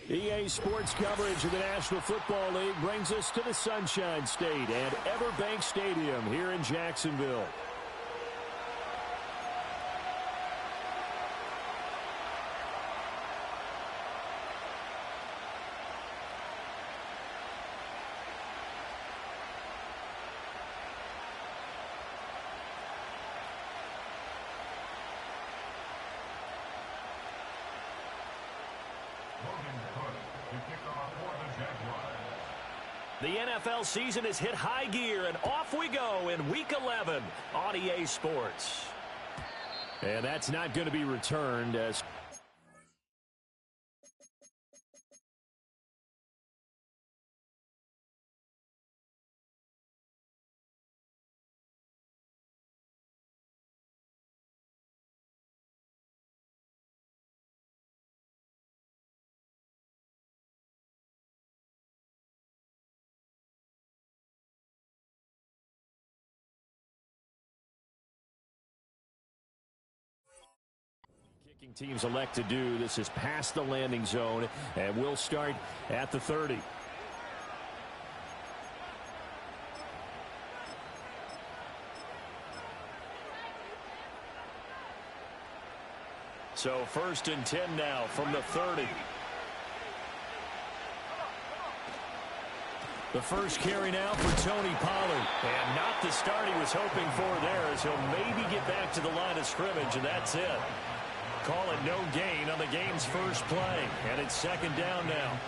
EA Sports coverage of the National Football League brings us to the Sunshine State and Everbank Stadium here in Jacksonville. The NFL season has hit high gear, and off we go in Week 11 on EA Sports. And that's not going to be returned as... teams elect to do. This is past the landing zone, and we'll start at the 30. So 1st and 10 now from the 30. The first carry now for Tony Pollard. And not the start he was hoping for there, as he'll maybe get back to the line of scrimmage, and that's it. Call it no gain on the game's first play, and it's 2nd down now.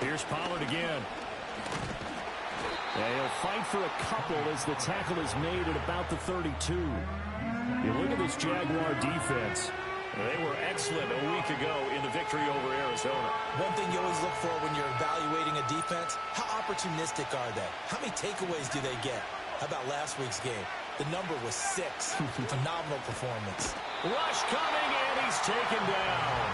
Here's Pollard again. And he'll fight for a couple as the tackle is made at about the 32. You look at this Jaguar defense. They were excellent a week ago in the victory over Arizona. One thing you always look for when you're evaluating a defense, how opportunistic are they? How many takeaways do they get? How about last week's game? The number was 6. Phenomenal performance. Rush coming, and he's taken down.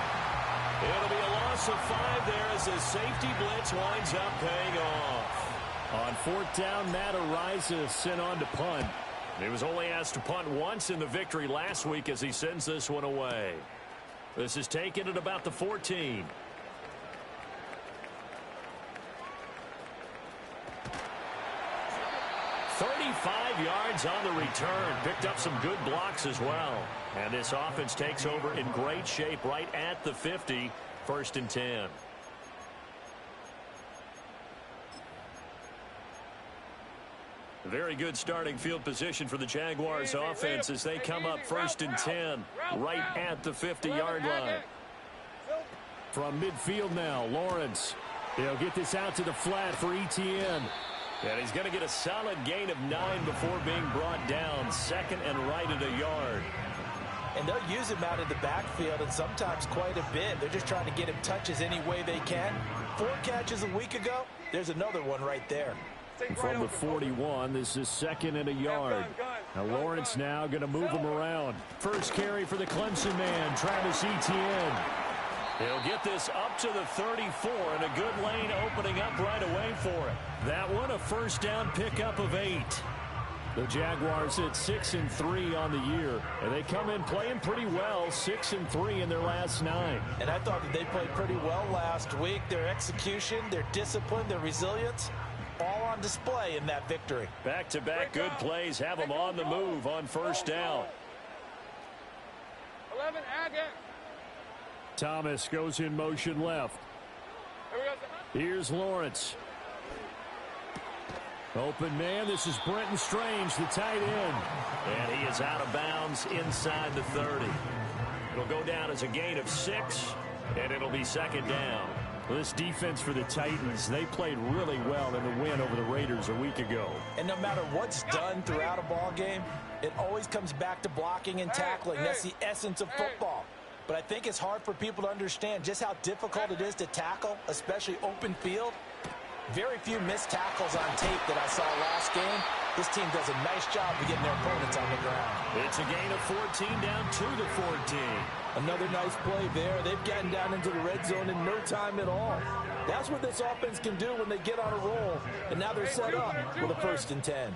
It'll be a loss of 5 there as the safety blitz winds up paying off. On 4th down, Matt Araiza sent on to punt. He was only asked to punt once in the victory last week as he sends this one away. This is taken at about the 14. "35 yards on the return. Picked up some good blocks as well. And this offense takes over in great shape right at the 50. 1st and 10. Very good starting field position for the Jaguars offense as they come up 1st and 10 right at the 50-yard line. From midfield now, Lawrence. He'll get this out to the flat for Etienne. And he's going to get a solid gain of 9 before being brought down. 2nd and right at a yard. And they'll use him out in the backfield, and sometimes quite a bit. They're just trying to get him touches any way they can. 4 catches a week ago. There's another one right there. From the 41, this is 2nd and a yard. Now Lawrence now going to move him around. First carry for the Clemson man, Travis Etienne. He'll get this up to the 34, and a good lane opening up right away for it. That one a 1st down pickup of 8. The Jaguars at 6-3 on the year, and they come in playing pretty well, 6-3 in their last 9. And I thought that they played pretty well last week. Their execution, their discipline, their resilience, all on display in that victory. Back-to-back good plays have them on the move on 1st down. 11, again. Thomas goes in motion left. Here's Lawrence. Open man, this is Brenton Strange, the tight end. And he is out of bounds inside the 30. It'll go down as a gain of 6, and it'll be 2nd down. Well, this defense for the Titans, they played really well in the win over the Raiders a week ago. And no matter what's done throughout a ball game, it always comes back to blocking and tackling. That's the essence of football. But I think it's hard for people to understand just how difficult it is to tackle, especially open field. Very few missed tackles on tape that I saw last game. This team does a nice job of getting their opponents on the ground. It's a gain of 14 down to the 14. Another nice play there. They've gotten down into the red zone in no time at all. That's what this offense can do when they get on a roll. And now they're set up with a 1st and 10.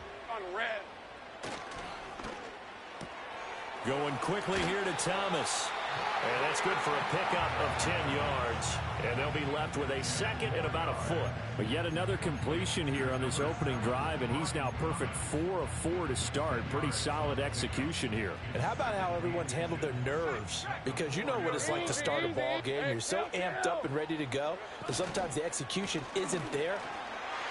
Going quickly here to Thomas. And that's good for a pickup of 10 yards. And they'll be left with a second and about a foot. But yet another completion here on this opening drive, and he's now perfect 4 of 4 to start. Pretty solid execution here. And how about how everyone's handled their nerves? Because you know what it's like to start a ball game. You're so amped up and ready to go, but sometimes the execution isn't there.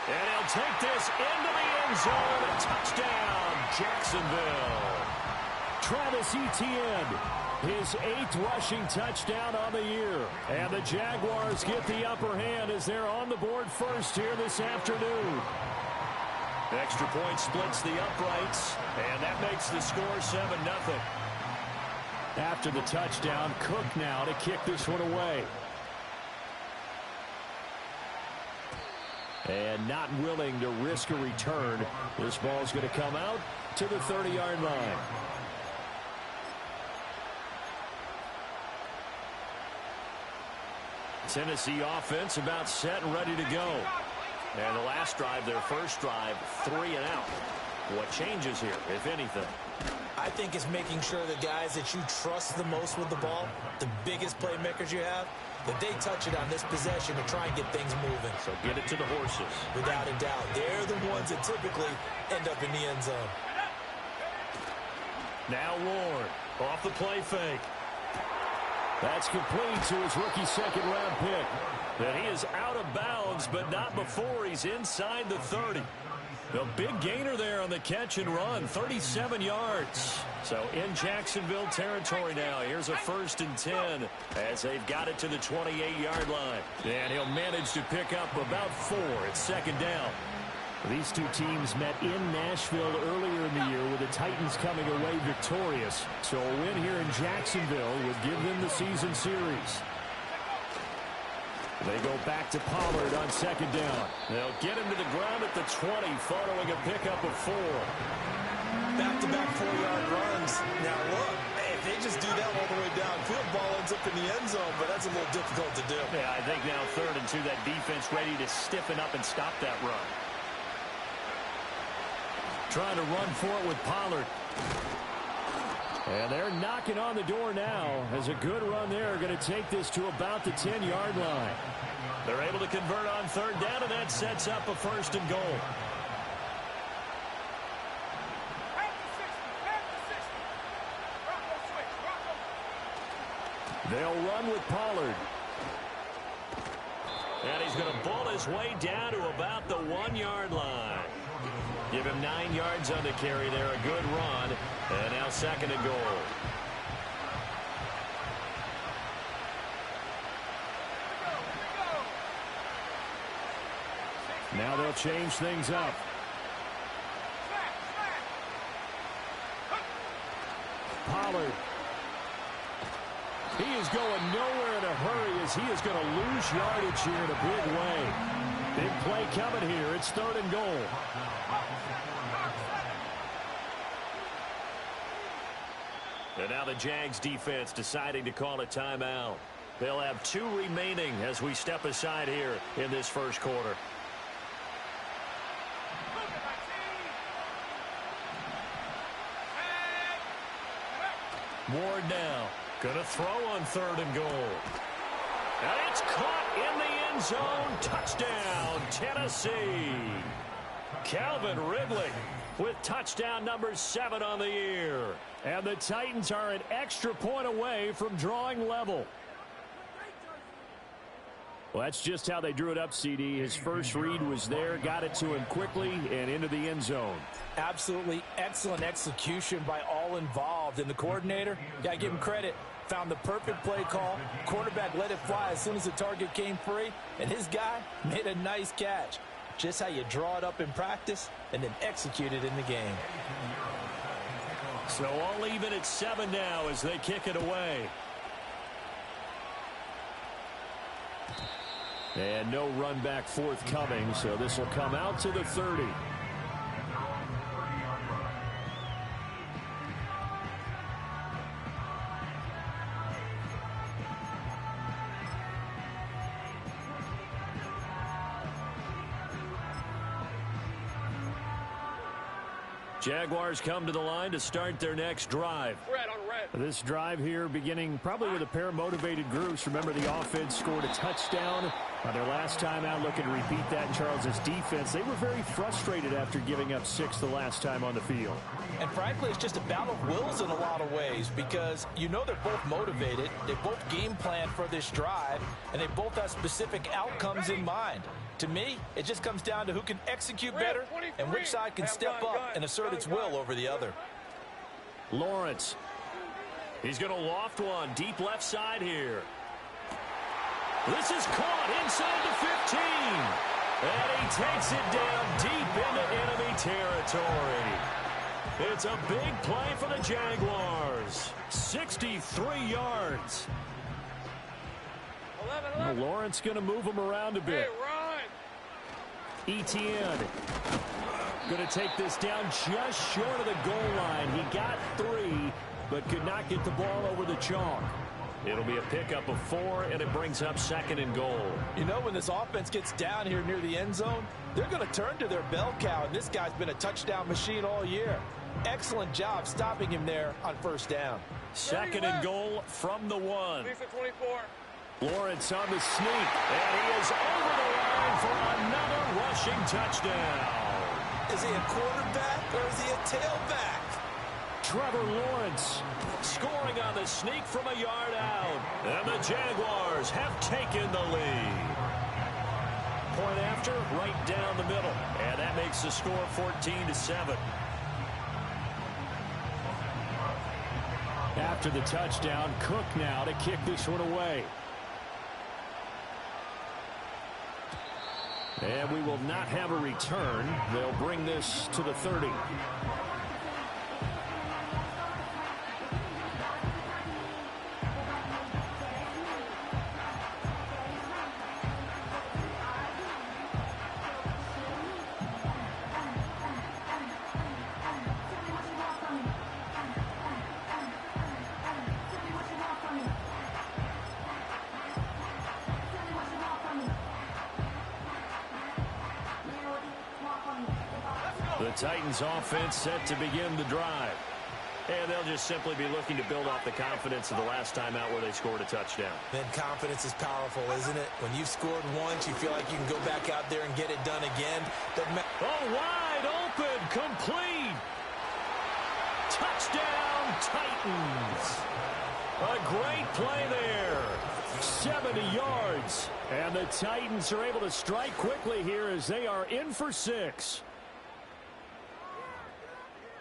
And he'll take this into the end zone. A touchdown, Jacksonville. Travis Etienne, his 8th rushing touchdown on the year. And the Jaguars get the upper hand as they're on the board first here this afternoon. Extra point splits the uprights, and that makes the score 7-0. After the touchdown, Cook now to kick this one away. And not willing to risk a return. This ball's going to come out to the 30-yard line. Tennessee offense about set and ready to go. And the last drive, their first drive, 3 and out. What changes here, if anything? I think it's making sure the guys that you trust the most with the ball, the biggest playmakers you have, that they touch it on this possession to try and get things moving. So get it to the horses. Without a doubt. They're the ones that typically end up in the end zone. Now Ward off the play fake. That's complete to his rookie second-round pick. And he is out of bounds, but not before he's inside the 30. A big gainer there on the catch and run, 37 yards. So in Jacksonville territory now. Here's a 1st and 10 as they've got it to the 28-yard line. And he'll manage to pick up about 4 at second down. These two teams met in Nashville earlier in the year with the Titans coming away victorious. So a win here in Jacksonville would give them the season series. They go back to Pollard on second down. They'll get him to the ground at the 20 following a pickup of 4. Back-to-back 4-yard runs. Now look, if they just do that all the way downfield, ball ends up in the end zone, but that's a little difficult to do. Yeah, I think now 3rd and 2, that defense ready to stiffen up and stop that run. Trying to run for it with Pollard. And they're knocking on the door now as a good run there. Going to take this to about the 10-yard line. They're able to convert on 3rd down, and that sets up a 1st and goal. They'll run with Pollard. And he's going to bull his way down to about the 1-yard line. Give him 9 yards on the carry there. A good run. And now 2nd and goal. Now they'll change things up. Pollard. He is going nowhere in a hurry as he is going to lose yardage here in a big way. Big play coming here. It's 3rd and goal. And now the Jags defense deciding to call a timeout. They'll have 2 remaining as we step aside here in this first quarter. Ward now. Going to throw on 3rd and goal. And it's caught in the end zone. Touchdown, Tennessee. Calvin Ridley with touchdown number 7 on the year. And the Titans are an extra point away from drawing level. Well, that's just how they drew it up, CD. His first read was there, got it to him quickly, and into the end zone. Absolutely excellent execution by all involved. And the coordinator, got to give him credit, found the perfect play call. Quarterback let it fly as soon as the target came free, and his guy made a nice catch. Just how you draw it up in practice and then execute it in the game. So all even at 7 now as they kick it away. And no run back forthcoming, so this will come out to the 30. Jaguars come to the line to start their next drive. Red on red. This drive here beginning probably with a pair of motivated groups. Remember, the offense scored a touchdown on their last time out, looking to repeat that in Charles's defense. They were very frustrated after giving up 6 the last time on the field. And frankly, it's just a battle of wills in a lot of ways because you know they're both motivated. They both game plan for this drive, and they both have specific outcomes in mind. To me, it just comes down to who can execute better and which side can step up and assert its will over the other. Lawrence. He's going to loft one deep left side here. This is caught inside the 15. And he takes it down deep into enemy territory. It's a big play for the Jaguars. 63 yards. 11. Lawrence going to move him around a bit. Etienne going to take this down just short of the goal line. He got 3, but could not get the ball over the chalk. It'll be a pickup of 4, and it brings up 2nd and goal. You know, when this offense gets down here near the end zone, they're going to turn to their bell cow, and this guy's been a touchdown machine all year. Excellent job stopping him there on first down. 2nd and goal from the 1. Lawrence on the sneak, and he is over the line for another rushing touchdown. Is he a quarterback or is he a tailback? Trevor Lawrence scoring on the sneak from a yard out. And the Jaguars have taken the lead. Point after, right down the middle. And that makes the score 14-7. After the touchdown, Cook now to kick this one away. And we will not have a return. They'll bring this to the 30. The Titans offense set to begin the drive. And they'll just simply be looking to build off the confidence of the last time out where they scored a touchdown. Then confidence is powerful, isn't it? When you've scored once, you feel like you can go back out there and get it done again. Oh, wide open, complete. Touchdown, Titans. A great play there. 70 yards. And the Titans are able to strike quickly here as they are in for 6.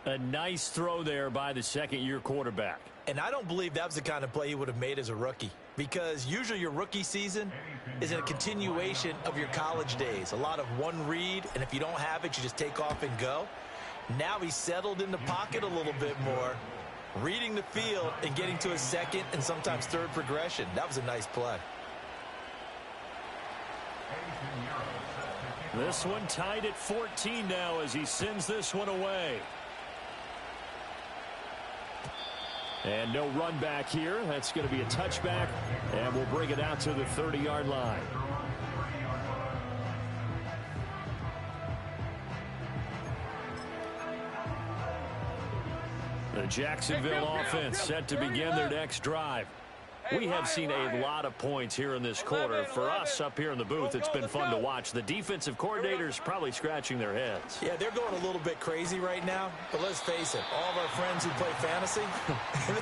A nice throw there by the second-year quarterback. And I don't believe that was the kind of play he would have made as a rookie, because usually your rookie season is a continuation of your college days. A lot of one read, and if you don't have it, you just take off and go. Now he's settled in the pocket a little bit more, reading the field and getting to a second and sometimes third progression. That was a nice play. This one tied at 14 now as he sends this one away. And no run back here. That's going to be a touchback, and we'll bring it out to the 30-yard line. The Jacksonville offense set to begin their next drive. We have seen a lot of points here in this quarter. For us up here in the booth, it's been fun to watch. The defensive coordinators probably scratching their heads. Yeah, they're going a little bit crazy right now. But let's face it, all of our friends who play fantasy,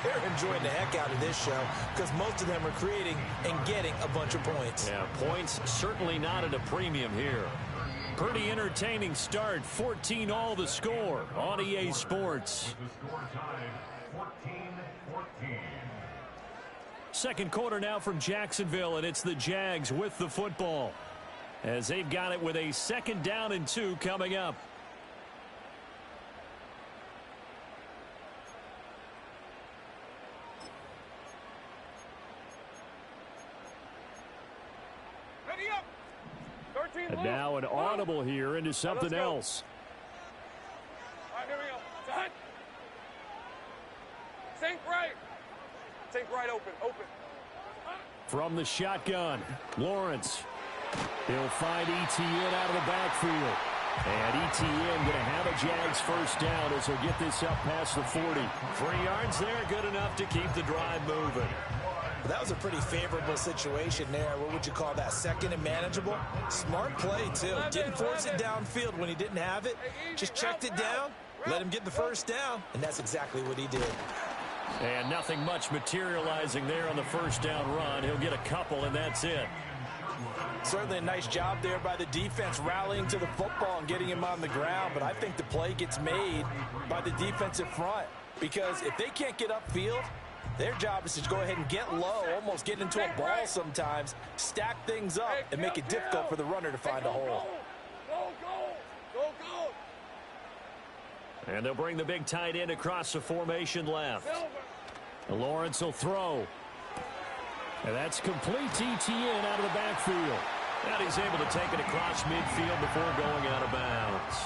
they're enjoying the heck out of this show because most of them are creating and getting a bunch of points. Yeah, points certainly not at a premium here. Pretty entertaining start. 14 all the score on EA Sports. Second quarter now from Jacksonville, and it's the Jags with the football as they've got it with a 2nd down and 2 coming up. Ready up. 13 And now an audible here into something else. All right, here we go. Set. Sink right. Sink right open. From the shotgun, Lawrence. He'll find Etienne out of the backfield. And ETN going to have a Jags first down as he'll get this up past the 40. 3 yards there, good enough to keep the drive moving. That was a pretty favorable situation there. What would you call that? Second and manageable? Smart play, too. Didn't force it downfield when he didn't have it. Just checked it down, let him get the first down, and that's exactly what he did. And nothing much materializing there on the first down run. He'll get a couple, and that's it. Certainly a nice job there by the defense rallying to the football and getting him on the ground, but I think the play gets made by the defensive front because if they can't get upfield, their job is to go ahead and get low, almost get into a ball sometimes, stack things up, and make it difficult for the runner to find a hole. And they'll bring the big tight end across the formation left. Lawrence will throw. And that's complete to ETN out of the backfield. And he's able to take it across midfield before going out of bounds.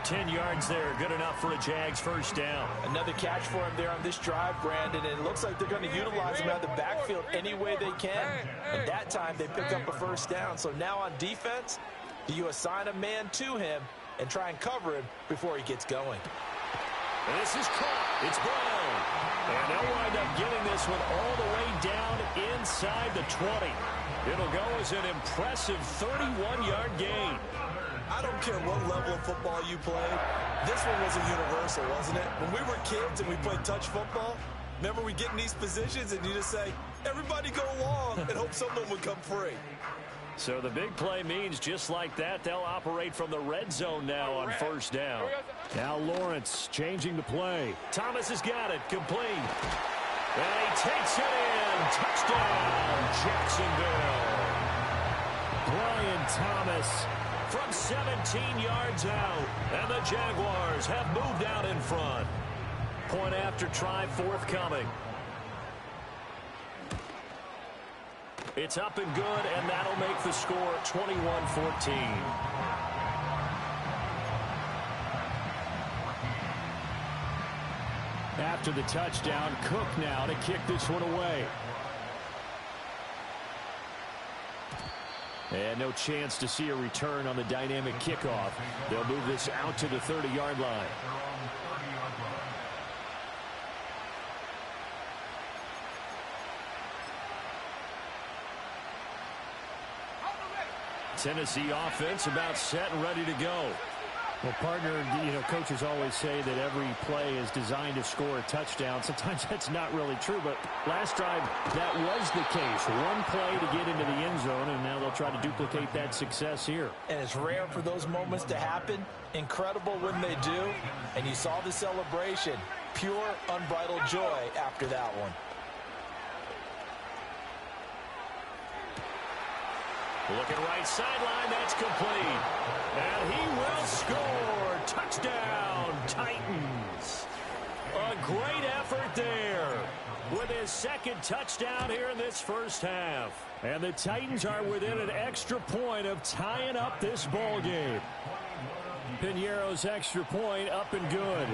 10 yards there, good enough for a Jags first down. Another catch for him there on this drive, Brandon, and it looks like they're going to utilize him out of the backfield any way they can. And that time they pick up a first down. So now on defense, do you assign a man to him and try and cover him before he gets going? And this is caught. It's Brown. And they'll wind up getting this one all the way down inside the 20. It'll go as an impressive 31-yard gain. I don't care what level of football you played. This one was a universal, wasn't it? When we were kids and we played touch football, remember we get in these positions and you just say, everybody go along and hope someone would come free. So the big play means just like that, they'll operate from the red zone now on first down. Now Lawrence changing the play. Thomas has got it, complete. And he takes it in. Touchdown, Jacksonville. Brian Thomas from 17 yards out. And the Jaguars have moved out in front. Point after try forthcoming. It's up and good, and that'll make the score 21-14. After the touchdown, Cook now to kick this one away. And no chance to see a return on the dynamic kickoff. They'll move this out to the 30-yard line. Tennessee offense about set and ready to go. Well, partner, coaches always say that every play is designed to score a touchdown. Sometimes that's not really true, but last drive, that was the case. One play to get into the end zone, and now they'll try to duplicate that success here. And it's rare for those moments to happen. Incredible when they do. And you saw the celebration. Pure, unbridled joy after that one. Looking right sideline, that's complete. And he will score. Touchdown, Titans. A great effort there with his second touchdown here in this first half. And the Titans are within an extra point of tying up this ball game. Piñeiro's extra point up and good.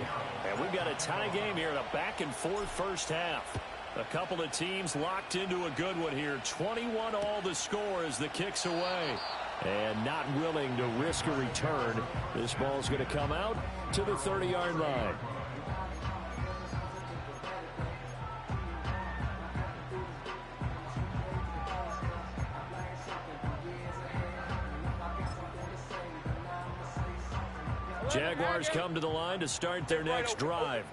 And we've got a tie game here in a back-and-forth first half. A couple of teams locked into a good one here. 21 all the score as the kick's away. And not willing to risk a return. This ball's going to come out to the 30-yard line. Jaguars come to the line to start their next drive.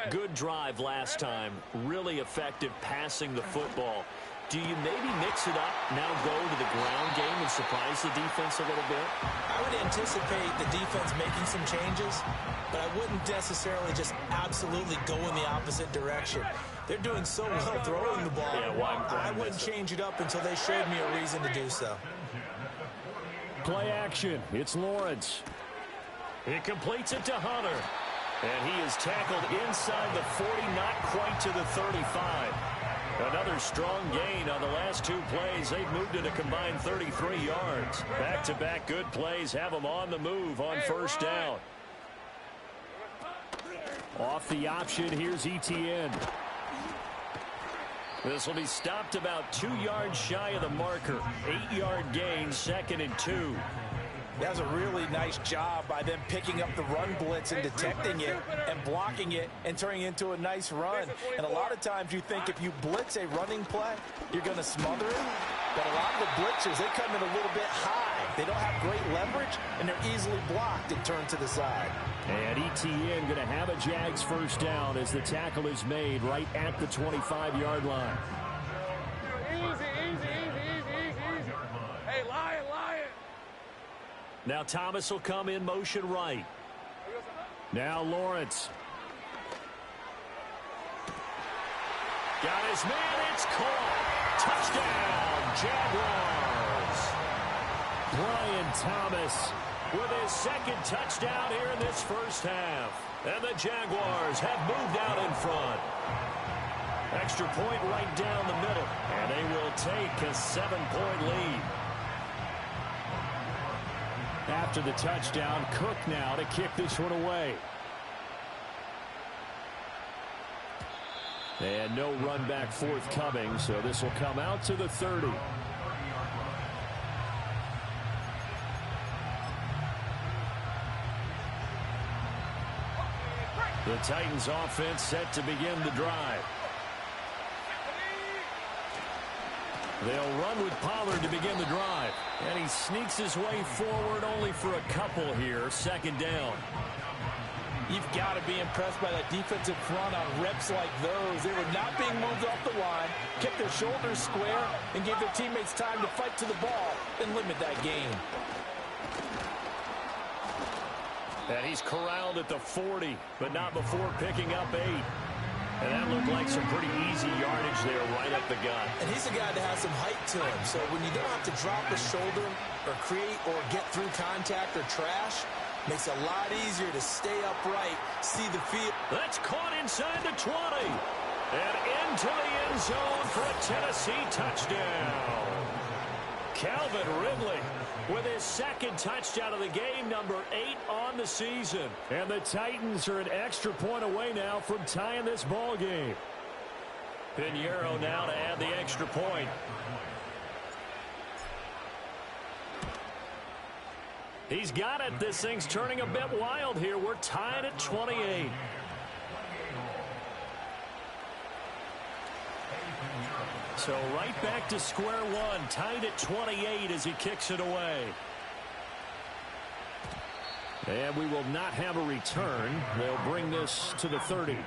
Good drive last time. Really effective passing the football. Do you maybe mix it up, now go to the ground game and surprise the defense a little bit? I would anticipate the defense making some changes, but I wouldn't necessarily just absolutely go in the opposite direction. They're doing so well throwing the ball. I wouldn't change it up until they showed me a reason to do so. Play action. It's Lawrence. He completes it to Hunter. And he is tackled inside the 40, not quite to the 35. Another strong gain on the last two plays. They've moved it a combined 33 yards. Back-to-back good plays have them on the move on first down. Off the option, here's ETN. This will be stopped about 2 yards shy of the marker. 8-yard gain, 2nd and 2. That's a really nice job by them picking up the run blitz and detecting it and blocking it and turning it into a nice run. And a lot of times you think if you blitz a running play, you're going to smother it. But a lot of the blitzers, they come in a little bit high. They don't have great leverage, and they're easily blocked and turned to the side. And ETN going to have a Jags first down as the tackle is made right at the 25-yard line. Easy. Hey, Lion. Now Thomas will come in motion right. Now Lawrence. Got his man. It's caught. Touchdown, Jaguars. Brian Thomas with his second touchdown here in this first half. And the Jaguars have moved out in front. Extra point right down the middle. And they will take a 7-point lead. After the touchdown, Cook now to kick this one away. And no run back forthcoming, so this will come out to the 30. The Titans offense set to begin the drive. They'll run with Pollard to begin the drive. And he sneaks his way forward only for a couple here. Second down. You've got to be impressed by that defensive front on reps like those. They were not being moved off the line, kept their shoulders square, and gave their teammates time to fight to the ball and limit that gain. And he's corralled at the 40, but not before picking up 8. And that looked like some pretty easy yardage there right up the gut. And he's a guy that has some height to him. So when you don't have to drop a shoulder or create or get through contact or trash, makes it a lot easier to stay upright, see the field. That's caught inside the 20. And into the end zone for a Tennessee touchdown. Calvin Ridley with his second touchdown of the game, number 8 on the season. And the Titans are an extra point away now from tying this ball game. Pinheiro now to add the extra point. He's got it. This thing's turning a bit wild here. We're tied at 28. So right back to square one, tied at 28 as he kicks it away. And we will not have a return. They'll bring this to the 30.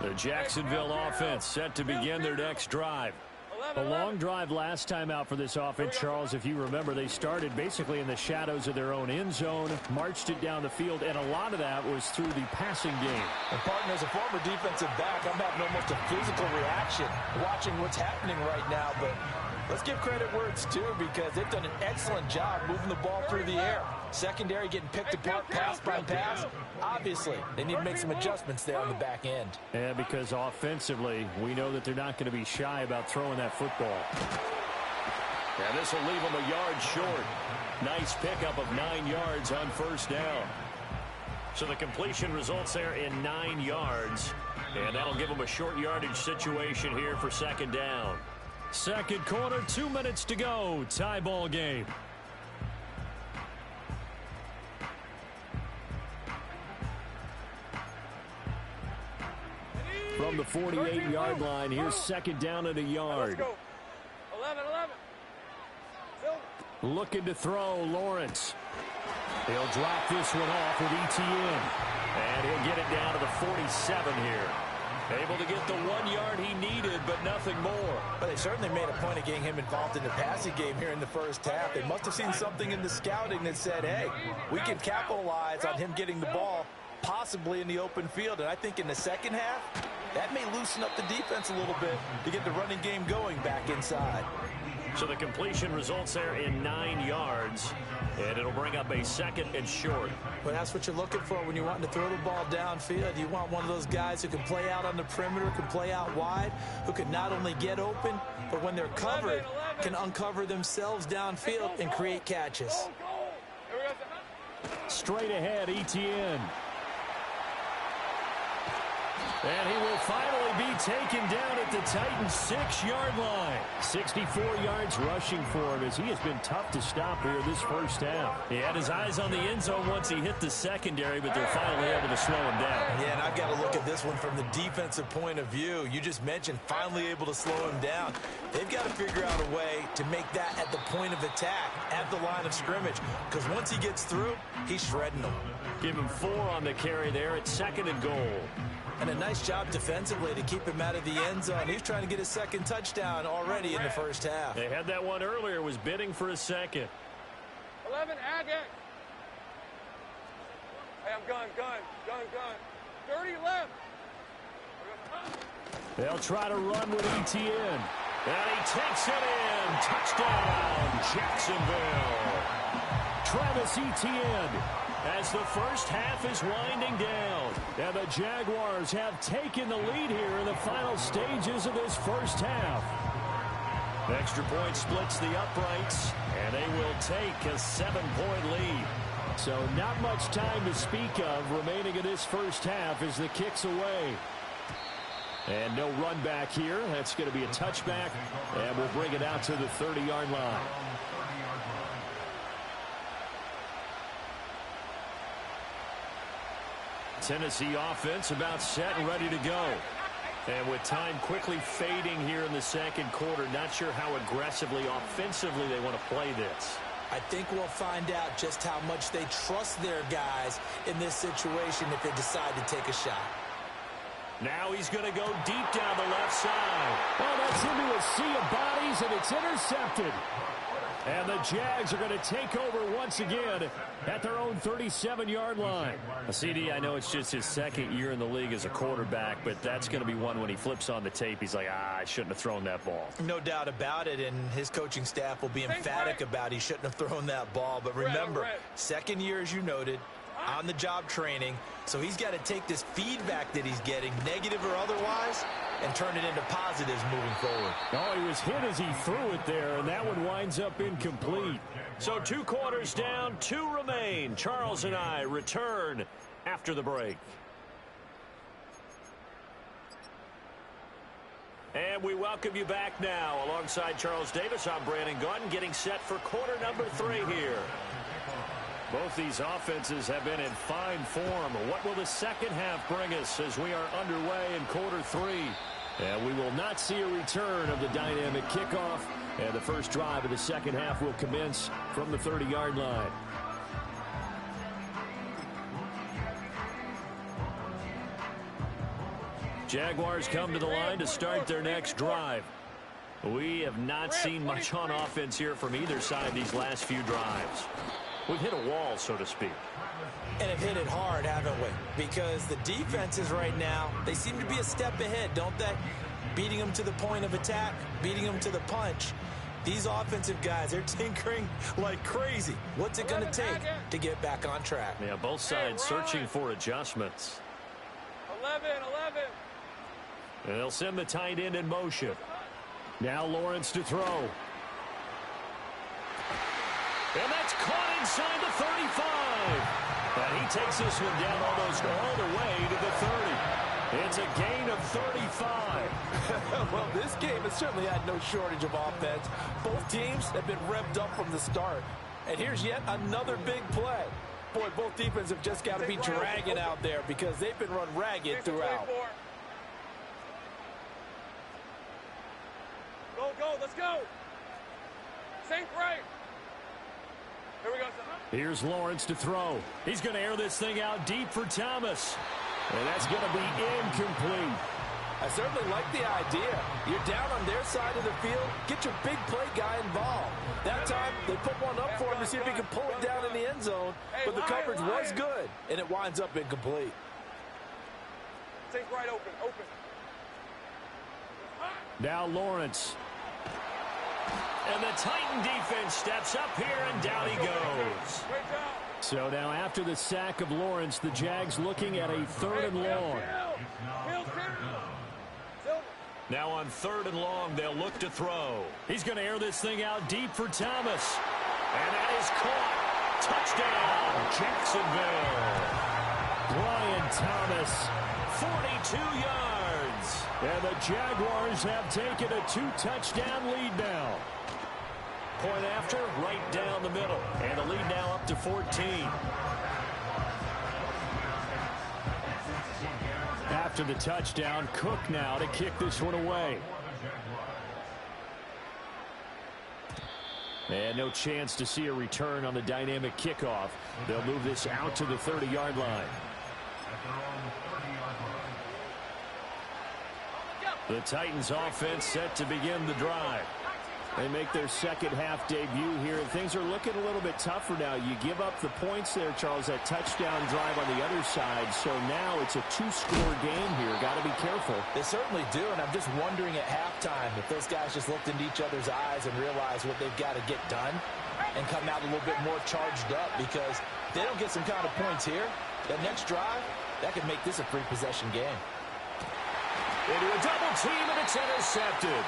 The Jacksonville offense set to begin their next drive. A long drive last time out for this offense, Charles. If you remember, they started basically in the shadows of their own end zone, marched it down the field, and a lot of that was through the passing game. And partner, as a former defensive back, I'm having almost a physical reaction watching what's happening right now. But let's give credit where it's due, because they've done an excellent job moving the ball through the air. Secondary getting picked apart pass by pass. Obviously, they need to make some adjustments there on the back end. And because offensively, we know that they're not going to be shy about throwing that football. And this will leave them a yard short. Nice pickup of 9 yards on first down. So the completion results there in 9 yards. And that'll give them a short yardage situation here for second down. Second quarter, 2 minutes to go. Tie ball game. From the 48-yard line, here's second down at a yard. 11. Looking to throw, Lawrence. He'll drop this one off with ETN. And he'll get it down to the 47 here. Able to get the 1 yard he needed, but nothing more. But they certainly made a point of getting him involved in the passing game here in the first half. They must have seen something in the scouting that said, hey, we can capitalize on him getting the ball possibly in the open field. And I think in the second half, that may loosen up the defense a little bit to get the running game going back inside. So the completion results there in 9 yards, and it'll bring up a second and short. But that's what you're looking for when you're wanting to throw the ball downfield. You want one of those guys who can play out on the perimeter, can play out wide, who can not only get open, but when they're covered, can uncover themselves downfield and create catches. Straight ahead, ETN. And he will finally be taken down at the Titans' 6-yard line. 64 yards rushing for him as he has been tough to stop here this first half. He had his eyes on the end zone once he hit the secondary, but they're finally able to slow him down. Yeah, and I've got to look at this one from the defensive point of view. You just mentioned finally able to slow him down. They've got to figure out a way to make that at the point of attack, at the line of scrimmage, because once he gets through, he's shredding them. Give him 4 on the carry there at 2nd and goal. And a nice job defensively to keep him out of the end zone. He's trying to get his 2nd touchdown already in the first half. They had that one earlier, was bidding for a 2nd. 11, Agate. Hey, I'm gun. 30 left. They'll try to run with ETN. And he takes it in. Touchdown, Jacksonville. Travis Etienne, as the first half is winding down. And the Jaguars have taken the lead here in the final stages of this first half. Extra point splits the uprights, and they will take a 7-point lead. So not much time to speak of remaining in this first half as the kick's away. And no run back here. That's going to be a touchback, and we'll bring it out to the 30-yard line. Tennessee offense about set and ready to go. And with time quickly fading here in the second quarter, not sure how aggressively, offensively they want to play this. I think we'll find out just how much they trust their guys in this situation if they decide to take a shot. Now he's going to go deep down the left side. Oh, that's into a sea of bodies, and it's intercepted. And the Jags are going to take over once again at their own 37-yard line. CD, I know it's just his 2nd year in the league as a quarterback, but that's going to be one when he flips on the tape. He's like, I shouldn't have thrown that ball. No doubt about it, and his coaching staff will be emphatic about he shouldn't have thrown that ball. But remember, 2nd year, as you noted, on-the-job training, so he's got to take this feedback that he's getting, negative or otherwise, and turn it into positives moving forward. Oh, he was hit as he threw it there, and that one winds up incomplete. So 2 quarters down, 2 remain. Charles and I return after the break. And we welcome you back now. Alongside Charles Davis, I'm Brandon Gunn, getting set for quarter number 3 here. Both these offenses have been in fine form. What will the second half bring us as we are underway in quarter 3? And we will not see a return of the dynamic kickoff. And the first drive of the second half will commence from the 30-yard line. Jaguars come to the line to start their next drive. We have not seen much on offense here from either side these last few drives. We've hit a wall, so to speak. And have hit it hard, haven't we? Because the defenses right now, they seem to be a step ahead, don't they? Beating them to the point of attack, beating them to the punch. These offensive guys, they're tinkering like crazy. What's it going to take to get back on track? Yeah, both sides searching for adjustments. 11. And they'll send the tight end in motion. Now Lawrence to throw. And that's caught inside the 35. And he takes this one down almost all the way to the 30. It's a gain of 35. Well, this game has certainly had no shortage of offense. Both teams have been revved up from the start. And here's yet another big play. Boy, both defenses have just got to be dragging out there because they've been run ragged throughout. Go, let's go. Safe right. Here we go, son. Here's Lawrence to throw. He's going to air this thing out deep for Thomas. And that's going to be incomplete. I certainly like the idea. You're down on their side of the field. Get your big play guy involved. That time, they put one up for him to see if he could pull it down in the end zone. But the coverage was good, and it winds up incomplete. Take right open. Now Lawrence. And the Titan defense steps up here, and down he goes. So now after the sack of Lawrence, the Jags looking at a 3rd and long. Now on 3rd and long, they'll look to throw. He's going to air this thing out deep for Thomas. And that is caught. Touchdown, Jacksonville. Brian Thomas, 42 yards. And the Jaguars have taken a 2-touchdown lead now. Point after, right down the middle. And the lead now up to 14. After the touchdown, Cook now to kick this one away. And no chance to see a return on the dynamic kickoff. They'll move this out to the 30-yard line. The Titans offense set to begin the drive. They make their second-half debut here, and things are looking a little bit tougher now. You give up the points there, Charles, that touchdown drive on the other side. So now it's a 2-score game here. Got to be careful. They certainly do, and I'm just wondering at halftime if those guys just looked into each other's eyes and realized what they've got to get done and come out a little bit more charged up, because if they don't get some kind of points here, that next drive, that could make this a free-possession game. Into a double team, and it's intercepted.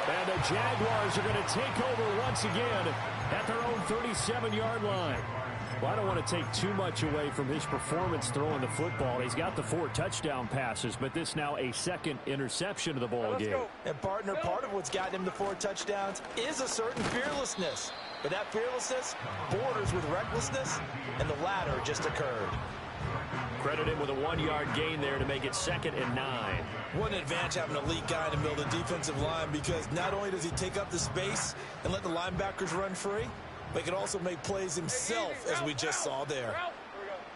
And the Jaguars are going to take over once again at their own 37-yard line. Well, I don't want to take too much away from his performance throwing the football. He's got the 4 touchdown passes, but this now a second interception of the ball game. And, partner, part of what's gotten him the 4 touchdowns is a certain fearlessness. But that fearlessness borders with recklessness, and the latter just occurred. Credit him with a 1-yard gain there to make it 2nd and 9. What an advantage having an elite guy in the middle of the defensive line, because not only does he take up the space and let the linebackers run free, but he can also make plays himself, as we just saw there.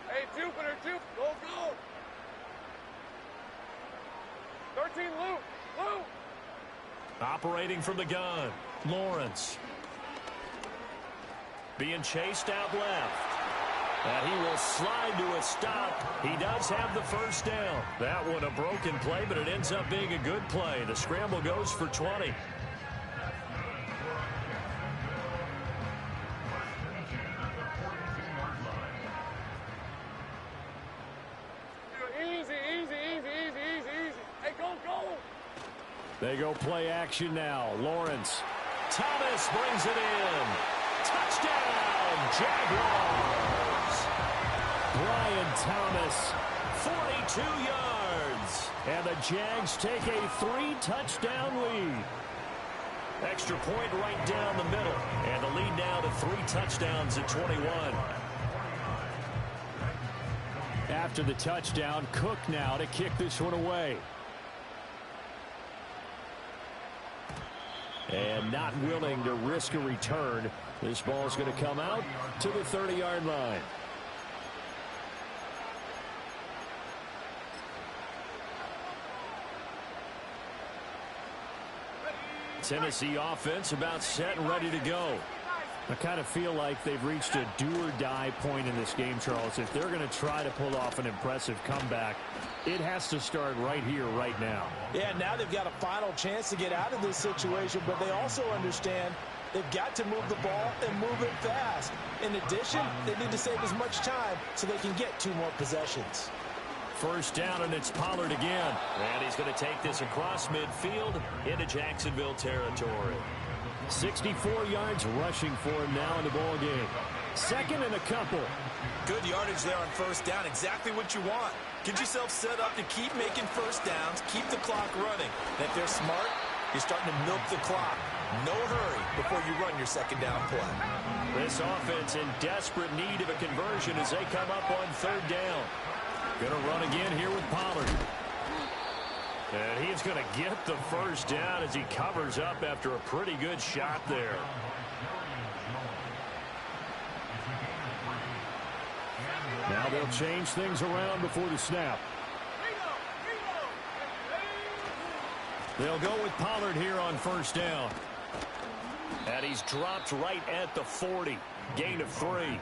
Hey, Jupiter, go. 13, Luke. Operating from the gun, Lawrence. Being chased out left. And he will slide to a stop. He does have the first down. That one a broken play, but it ends up being a good play. The scramble goes for 20. Easy. Hey, go. They go play action now. Lawrence. Thomas brings it in. Touchdown, Jaguars. Brian Thomas, 42 yards. And the Jags take a 3-touchdown lead. Extra point right down the middle. And the lead now to 3 touchdowns at 21. After the touchdown, Cook now to kick this one away. And not willing to risk a return. This ball is going to come out to the 30-yard line. Tennessee offense about set and ready to go. I kind of feel like they've reached a do-or-die point in this game, Charles. If they're going to try to pull off an impressive comeback, it has to start right here, right now. Yeah, now they've got a final chance to get out of this situation, but they also understand they've got to move the ball and move it fast. In addition, they need to save as much time so they can get 2 more possessions. First down, and it's Pollard again. And he's going to take this across midfield into Jacksonville territory. 64 yards rushing for him now in the ball game. 2nd and a couple. Good yardage there on first down. Exactly what you want. Get yourself set up to keep making first downs, keep the clock running. And if they're smart, you're starting to milk the clock. No hurry before you run your 2nd down play. This offense in desperate need of a conversion as they come up on 3rd down. Going to run again here with Pollard. And he's going to get the first down as he covers up after a pretty good shot there. Now they'll change things around before the snap. They'll go with Pollard here on first down. And he's dropped right at the 40. Gain of 3.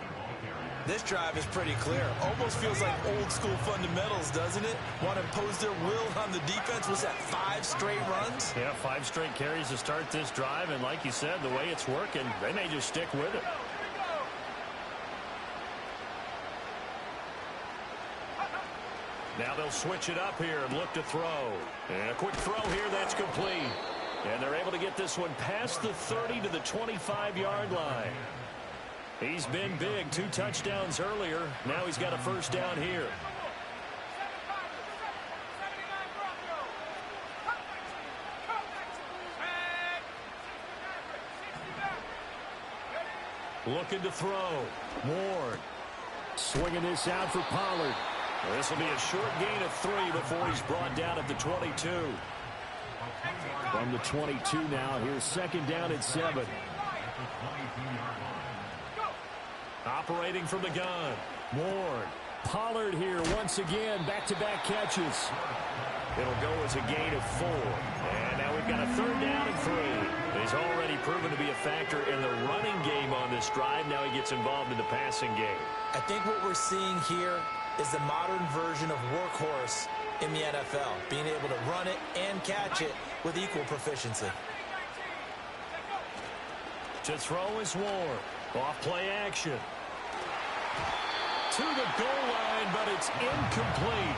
This drive is pretty clear. Almost feels like old school fundamentals, doesn't it? Want to impose their will on the defense. Was that 5 straight runs? Yeah, 5 straight carries to start this drive. And like you said, the way it's working, they may just stick with it. Now they'll switch it up here and look to throw. And a quick throw here, that's complete. And they're able to get this one past the 30 to the 25-yard line. He's been big. 2 touchdowns earlier. Now he's got a first down here. Looking to throw. Ward. Swinging this out for Pollard. This will be a short gain of 3 before he's brought down at the 22. From the 22 now, here's second down at 7. Operating from the gun. Ward. Pollard here once again. Back-to-back catches. It'll go as a gain of 4. And now we've got a third down and 3. He's already proven to be a factor in the running game on this drive. Now he gets involved in the passing game. I think what we're seeing here is the modern version of workhorse in the NFL, being able to run it and catch it with equal proficiency. To throw is Ward. Off play action. To the goal line, but it's incomplete.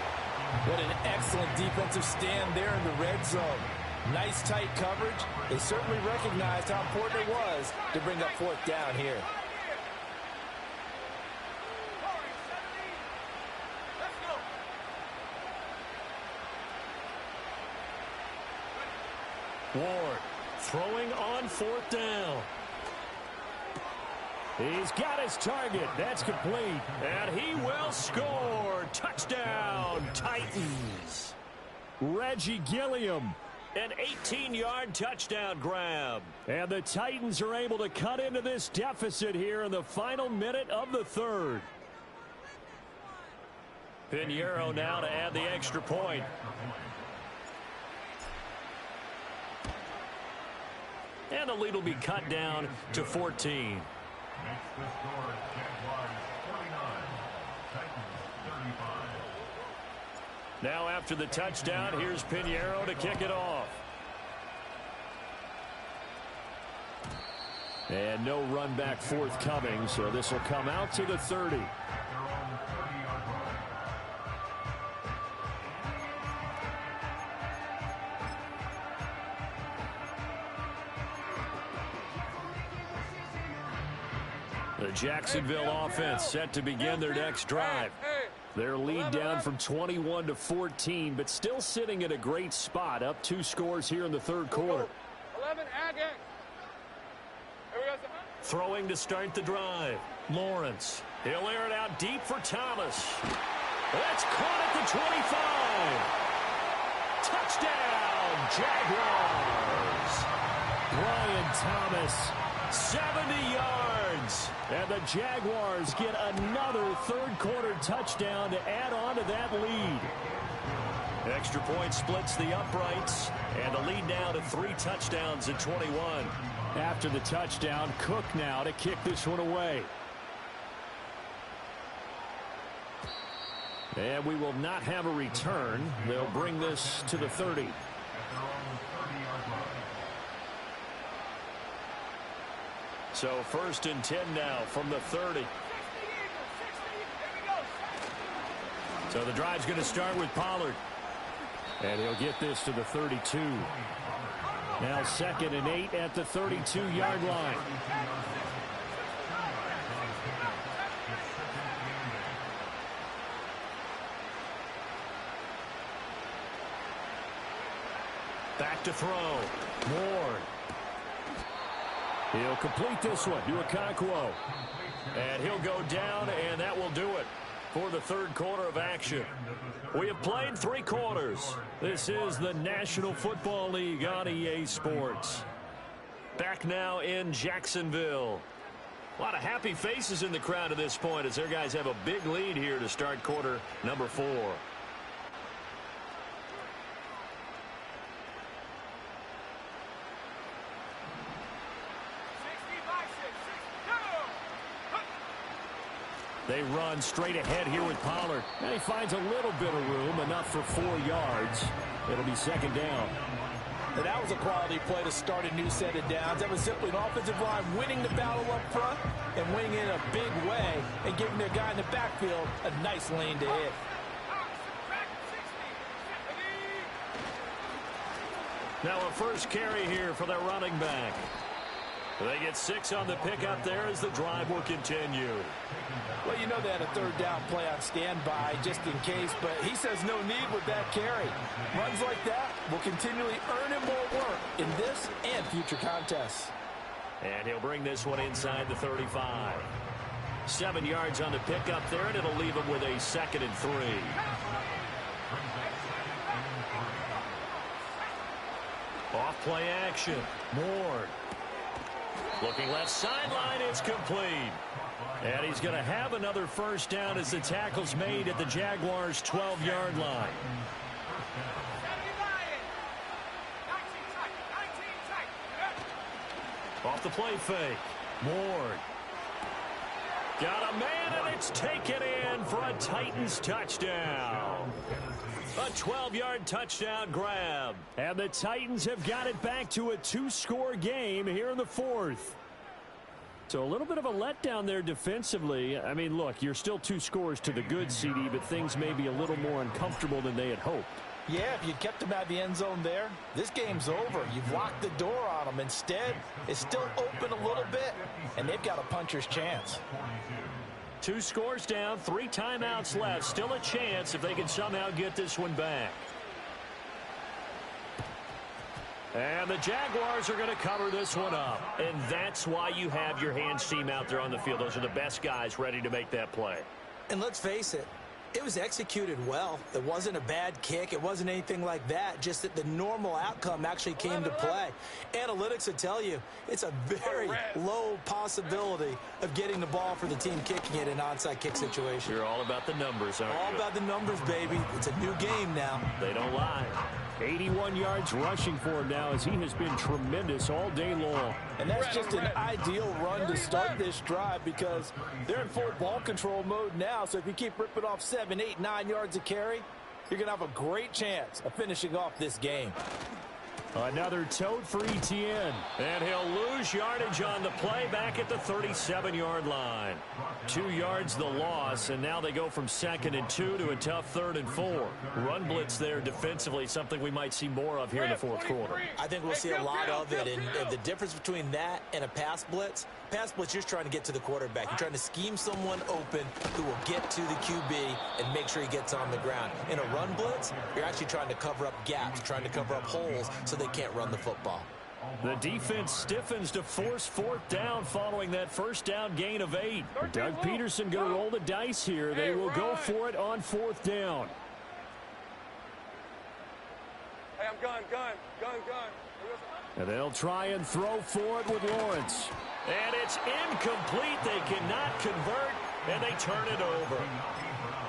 What an excellent defensive stand there in the red zone. Nice tight coverage. They certainly recognized how important it was to bring up fourth down here. Ward throwing on fourth down. He's got his target. That's complete. And he will score. Touchdown, Titans. Reggie Gilliam. An 18-yard touchdown grab. And the Titans are able to cut into this deficit here in the final minute of the third. Pinheiro now to add the extra point. And the lead will be cut down to 14. Now after the touchdown, here's Pinheiro to kick it off. And no run back forthcoming, so this will come out to the 30. The Jacksonville offense set to begin their next drive. Their lead down from 21 to 14, but still sitting at a great spot, up 2 scores here in the third quarter. 11, Throwing to start the drive. Lawrence. He'll air it out deep for Thomas. That's caught at the 25. Touchdown, Jaguars. Brian Thomas, 70 yards. And the Jaguars get another third-quarter touchdown to add on to that lead. Extra point splits the uprights, and the lead now to 3 touchdowns at 21. After the touchdown, Cook now to kick this one away. And we will not have a return. They'll bring this to the 30. So 1st and 10 now from the 30. So the drive's going to start with Pollard. And he'll get this to the 32. Now 2nd and 8 at the 32-yard line. Back to throw. Ward. He'll complete this one to Okonkwo. And he'll go down, and that will do it for the third quarter of action. We have played 3 quarters. This is the National Football League on EA Sports. Back now in Jacksonville. A lot of happy faces in the crowd at this point as their guys have a big lead here to start quarter number 4. They run straight ahead here with Pollard. And he finds a little bit of room, enough for 4 yards. It'll be 2nd down. And that was a quality play to start a new set of downs. That was simply an offensive line winning the battle up front and winning in a big way and giving their guy in the backfield a nice lane to hit. Now a first carry here for their running back. They get 6 on the pickup there as the drive will continue. Well, you know they had a third down play on standby just in case, but he says no need with that carry. Runs like that will continually earn him more work in this and future contests. And he'll bring this one inside the 35. 7 yards on the pickup there, and it'll leave him with a 2nd and 3. Off play action. Moore. Looking left sideline, it's complete. And he's going to have another first down as the tackle's made at the Jaguars' 12-yard line. Off the play fake. Moore. Got a man, and it's taken in for a Titans touchdown. A 12-yard touchdown grab. And the Titans have got it back to a 2-score game here in the 4th. So a little bit of a letdown there defensively. I mean, look, you're still 2 scores to the good, CD, but things may be a little more uncomfortable than they had hoped. Yeah, if you'd kept them out of the end zone there, this game's over. You've locked the door on them. Instead, it's still open a little bit, and they've got a puncher's chance. 2 scores down, 3 timeouts left. Still a chance if they can somehow get this one back. And the Jaguars are going to cover this one up. And that's why you have your hands team out there on the field. Those are the best guys ready to make that play. And let's face it, it was executed well. It wasn't a bad kick. It wasn't anything like that. Just that the normal outcome actually came to play. Analytics will tell you it's a very low possibility of getting the ball for the team kicking it in an onside kick situation. You're all about the numbers, aren't you? All about the numbers, baby. It's a new game now. They don't lie. 81 yards rushing for him now as he has been tremendous all day long. And that's just an ideal run to start this drive because they're in full ball control mode now. So if you keep ripping off 7, 8, 9 yards of carry, you're going to have a great chance of finishing off this game. Another tote for Etienne. And he'll lose yardage on the play back at the 37-yard line. 2 yards the loss, and now they go from 2nd and 2 to a tough 3rd and 4. Run blitz there defensively, something we might see more of here in the 4th quarter. I think we'll see a lot of it, and the difference between that and a pass blitz, you're just trying to get to the quarterback. You're trying to scheme someone open who will get to the QB and make sure he gets on the ground. In a run blitz, you're actually trying to cover up gaps, trying to cover up holes so they can't run the football. The defense stiffens to force 4th down following that first down gain of 8. Doug Peterson going to roll the dice here. They will go for it on 4th down. Hey, I'm gun. And they'll try and throw for it with Lawrence. And it's incomplete. They cannot convert, and they turn it over.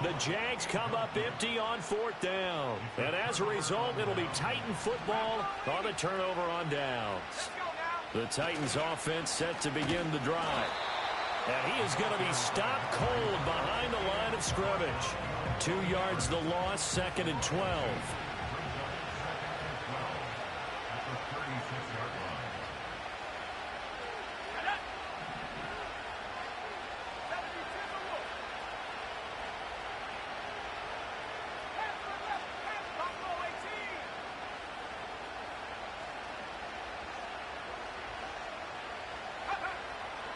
The Jags come up empty on 4th down. And as a result, it'll be Titan football on the turnover on downs. The Titans offense set to begin the drive. And he is going to be stopped cold behind the line of scrimmage. 2 yards the loss, 2nd and 12.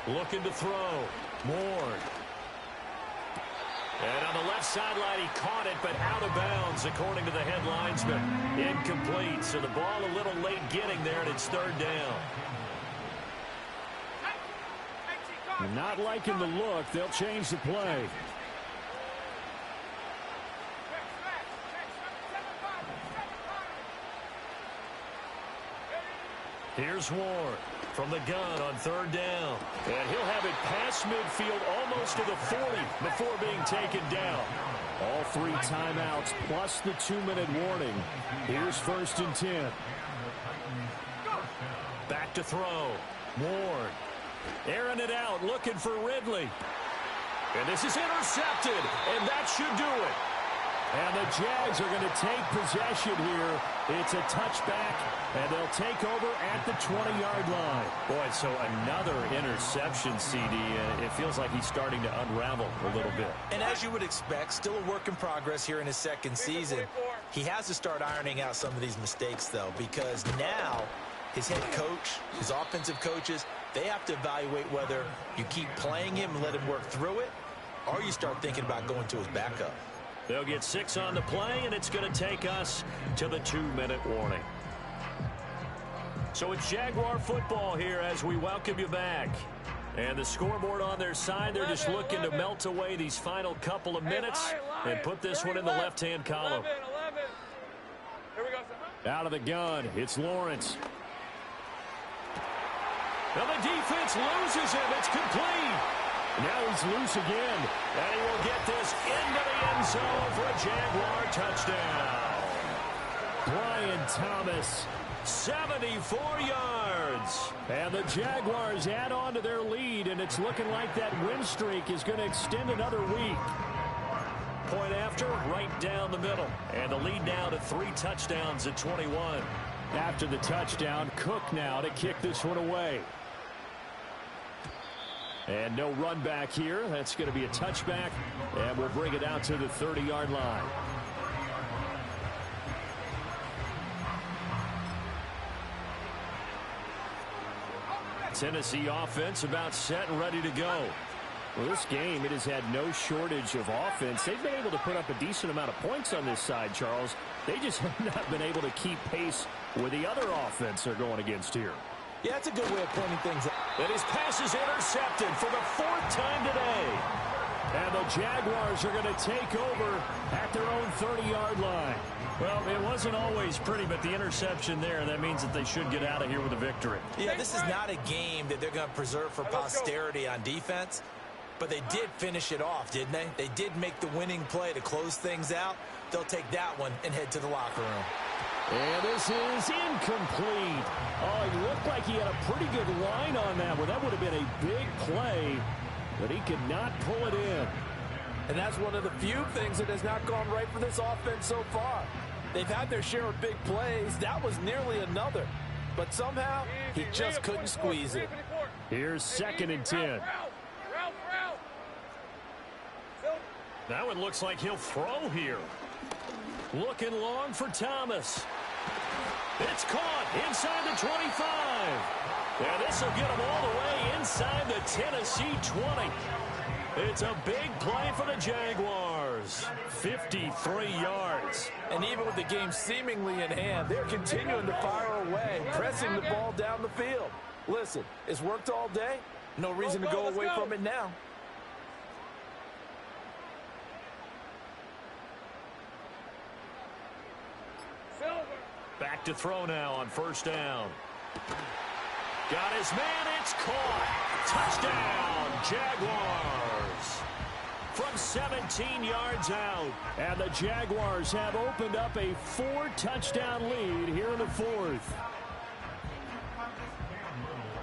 Looking to throw. Moore. And on the left sideline, he caught it, but out of bounds, according to the head linesman. Incomplete, so the ball a little late getting there, and it's 3rd down. Not liking the look. They'll change the play. Here's Ward from the gun on 3rd down. And he'll have it past midfield almost to the 40 before being taken down. All 3 timeouts plus the 2-minute warning. Here's 1st and 10. Back to throw. Ward. Airing it out, looking for Ridley. And this is intercepted, and that should do it. And the Jags are going to take possession here. It's a touchback, and they'll take over at the 20-yard line. Boy, so another interception, CD. It feels like he's starting to unravel a little bit. And as you would expect, still a work in progress here in his 2nd season. He has to start ironing out some of these mistakes, though, because now his head coach, his offensive coaches, they have to evaluate whether you keep playing him and let him work through it, or you start thinking about going to his backup. They'll get 6 on the play, and it's going to take us to the 2-minute warning. So it's Jaguar football here as we welcome you back. And the scoreboard on their side, they're just looking to melt away these final couple of minutes and put this one in the left-hand column. 11. Here we go. Out of the gun, it's Lawrence. Now the defense loses him. It's complete. Now he's loose again. And he will get this into the end zone for a Jaguar touchdown. Brian Thomas, 74 yards. And the Jaguars add on to their lead, and it's looking like that win streak is going to extend another week. Point after, right down the middle. And the lead now to 3 touchdowns at 21. After the touchdown, Cook now to kick this one away. And no run back here. That's going to be a touchback, and we'll bring it out to the 30-yard line. Tennessee offense about set and ready to go. Well, this game, it has had no shortage of offense. They've been able to put up a decent amount of points on this side, Charles. They just have not been able to keep pace with the other offense they're going against here. Yeah, that's a good way of pointing things out. And his pass is intercepted for the 4th time today. And the Jaguars are going to take over at their own 30-yard line. Well, it wasn't always pretty, but the interception there, that means that they should get out of here with a victory. Yeah, this is not a game that they're going to preserve for posterity on defense, but they did finish it off, didn't they? They did make the winning play to close things out. They'll take that one and head to the locker room. And this is incomplete. Oh, it looked like he had a pretty good line on that one. That would have been a big play, but he could not pull it in. And that's one of the few things that has not gone right for this offense so far. They've had their share of big plays. That was nearly another. But somehow, he just couldn't squeeze it. Here's 2nd and 10. That one looks like he'll throw here. Looking long for Thomas. It's caught inside the 25. Yeah, this will get him all the way inside the Tennessee 20. It's a big play for the Jaguars. 53 yards. And even with the game seemingly in hand, they're continuing to fire away, pressing the ball down the field. Listen, it's worked all day. No reason to go away from it now. Back to throw now on 1st down. Got his man. It's caught. Touchdown, Jaguars. From 17 yards out. And the Jaguars have opened up a 4-touchdown lead here in the 4th.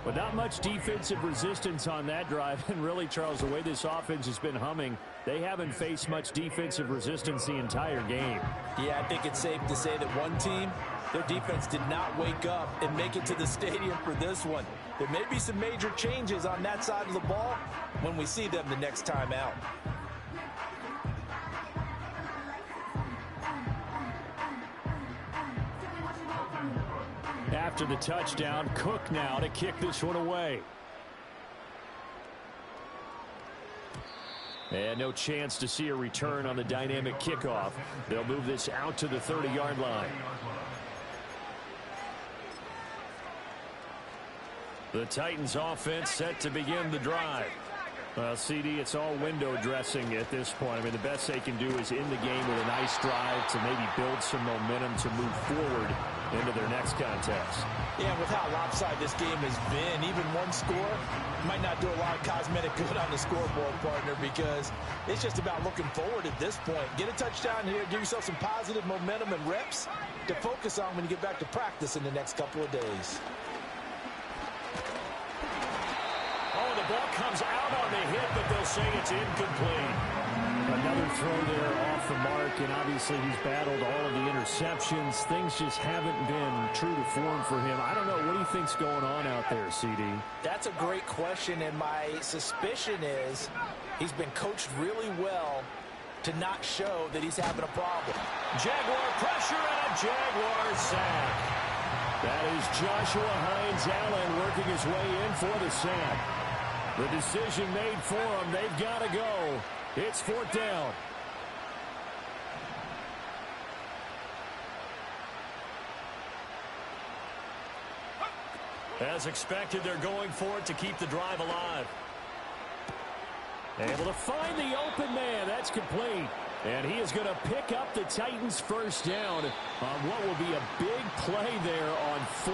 But not much defensive resistance on that drive. And really, Charles, the way this offense has been humming, they haven't faced much defensive resistance the entire game. Yeah, I think it's safe to say that one team, their defense did not wake up and make it to the stadium for this one. There may be some major changes on that side of the ball when we see them the next time out. After the touchdown, Cook now to kick this one away. And no chance to see a return on the dynamic kickoff. They'll move this out to the 30-yard line. The Titans offense set to begin the drive. Well, CD, it's all window dressing at this point. I mean, the best they can do is in the game with a nice drive to maybe build some momentum to move forward into their next contest. Yeah, with how lopsided this game has been, even one score might not do a lot of cosmetic good on the scoreboard, partner, because it's just about looking forward at this point. Get a touchdown here, give yourself some positive momentum and reps to focus on when you get back to practice in the next couple of days. Oh, the ball comes out on the hit, but they'll say it's incomplete. Another throw there off the mark, and obviously he's battled all of the interceptions. Things just haven't been true to form for him. I don't know. What do you think's going on out there, CD? That's a great question, and my suspicion is he's been coached really well to not show that he's having a problem. Jaguar pressure and a Jaguar sack. That is Joshua Hines-Allen working his way in for the sack. The decision made for them. They've got to go. It's 4th down. As expected, they're going for it to keep the drive alive. Able to find the open man. That's complete. And he is going to pick up the Titans' first down on what will be a big play there on 4th.